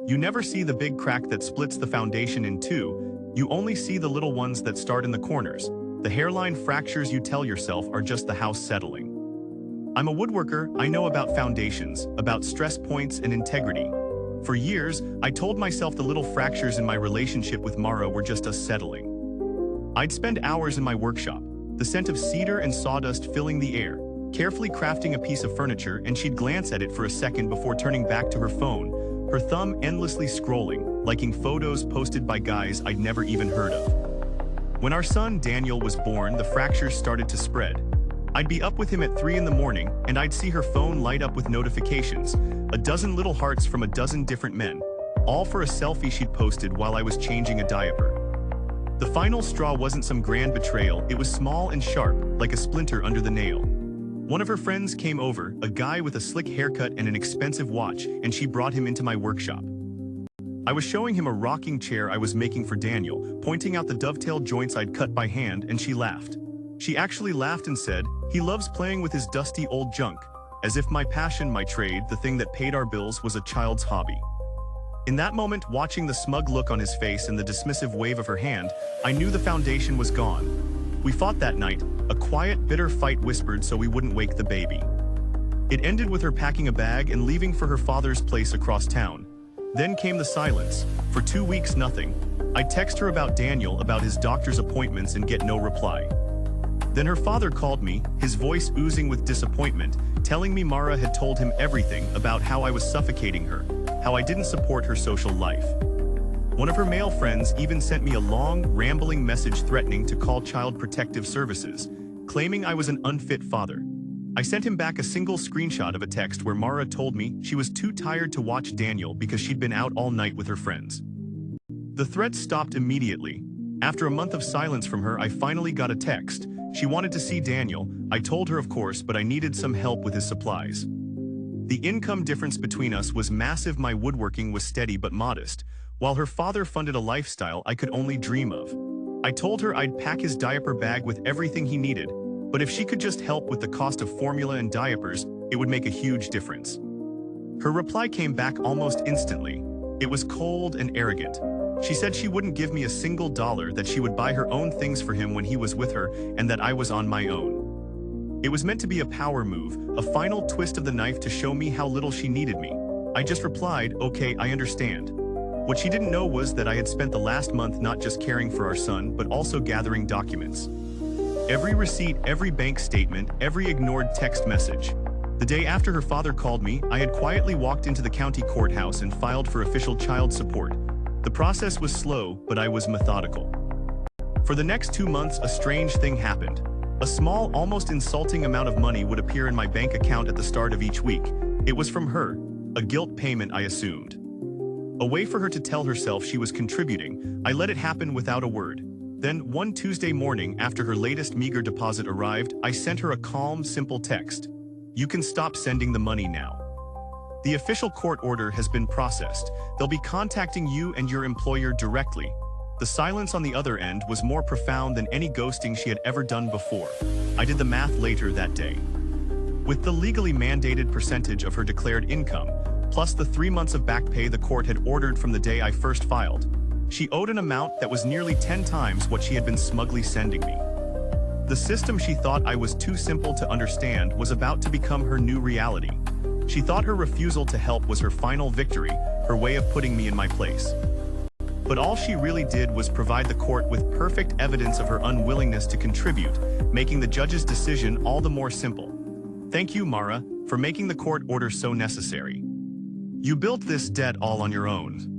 You never see the big crack that splits the foundation in two, you only see the little ones that start in the corners. The hairline fractures you tell yourself are just the house settling. I'm a woodworker, I know about foundations, about stress points and integrity. For years, I told myself the little fractures in my relationship with Mara were just us settling. I'd spend hours in my workshop, the scent of cedar and sawdust filling the air, carefully crafting a piece of furniture, and she'd glance at it for a second before turning back to her phone, her thumb endlessly scrolling, liking photos posted by guys I'd never even heard of. When our son Daniel was born, the fractures started to spread. I'd be up with him at 3 in the morning, and I'd see her phone light up with notifications, a dozen little hearts from a dozen different men, all for a selfie she'd posted while I was changing a diaper. The final straw wasn't some grand betrayal, it was small and sharp, like a splinter under the nail. One of her friends came over, a guy with a slick haircut and an expensive watch, and she brought him into my workshop. I was showing him a rocking chair I was making for Daniel, pointing out the dovetail joints I'd cut by hand, and she laughed. She actually laughed and said, "He loves playing with his dusty old junk," as if my passion, my trade, the thing that paid our bills, was a child's hobby. In that moment, watching the smug look on his face and the dismissive wave of her hand, I knew the foundation was gone. We fought that night, a quiet, bitter fight whispered so we wouldn't wake the baby. It ended with her packing a bag and leaving for her father's place across town. Then came the silence. For 2 weeks, nothing. I'd text her about Daniel, about his doctor's appointments, and get no reply. Then her father called me, his voice oozing with disappointment, telling me Mara had told him everything about how I was suffocating her, how I didn't support her social life. One of her male friends even sent me a long, rambling message threatening to call Child Protective Services, claiming I was an unfit father. I sent him back a single screenshot of a text where Mara told me she was too tired to watch Daniel because she'd been out all night with her friends. The threats stopped immediately. After a month of silence from her, I finally got a text. She wanted to see Daniel. I told her, of course, but I needed some help with his supplies. The income difference between us was massive. My woodworking was steady but modest, while her father funded a lifestyle I could only dream of. I told her I'd pack his diaper bag with everything he needed, but if she could just help with the cost of formula and diapers, it would make a huge difference. Her reply came back almost instantly. It was cold and arrogant. She said she wouldn't give me a single dollar, that she would buy her own things for him when he was with her, and that I was on my own. It was meant to be a power move, a final twist of the knife to show me how little she needed me. I just replied, "Okay, I understand." What she didn't know was that I had spent the last month not just caring for our son, but also gathering documents. Every receipt, every bank statement, every ignored text message. The day after her father called me, I had quietly walked into the county courthouse and filed for official child support. The process was slow, but I was methodical. For the next 2 months, a strange thing happened. A small, almost insulting amount of money would appear in my bank account at the start of each week. It was from her, a guilt payment, I assumed. A way for her to tell herself she was contributing. I let it happen without a word. Then, one Tuesday morning, after her latest meager deposit arrived, I sent her a calm, simple text. "You can stop sending the money now. The official court order has been processed. They'll be contacting you and your employer directly." The silence on the other end was more profound than any ghosting she had ever done before. I did the math later that day. With the legally mandated percentage of her declared income, plus the 3 months of back pay the court had ordered from the day I first filed, she owed an amount that was nearly 10 times what she had been smugly sending me. The system she thought I was too simple to understand was about to become her new reality. She thought her refusal to help was her final victory, her way of putting me in my place. But all she really did was provide the court with perfect evidence of her unwillingness to contribute, making the judge's decision all the more simple. Thank you, Mara, for making the court order so necessary. You built this debt all on your own.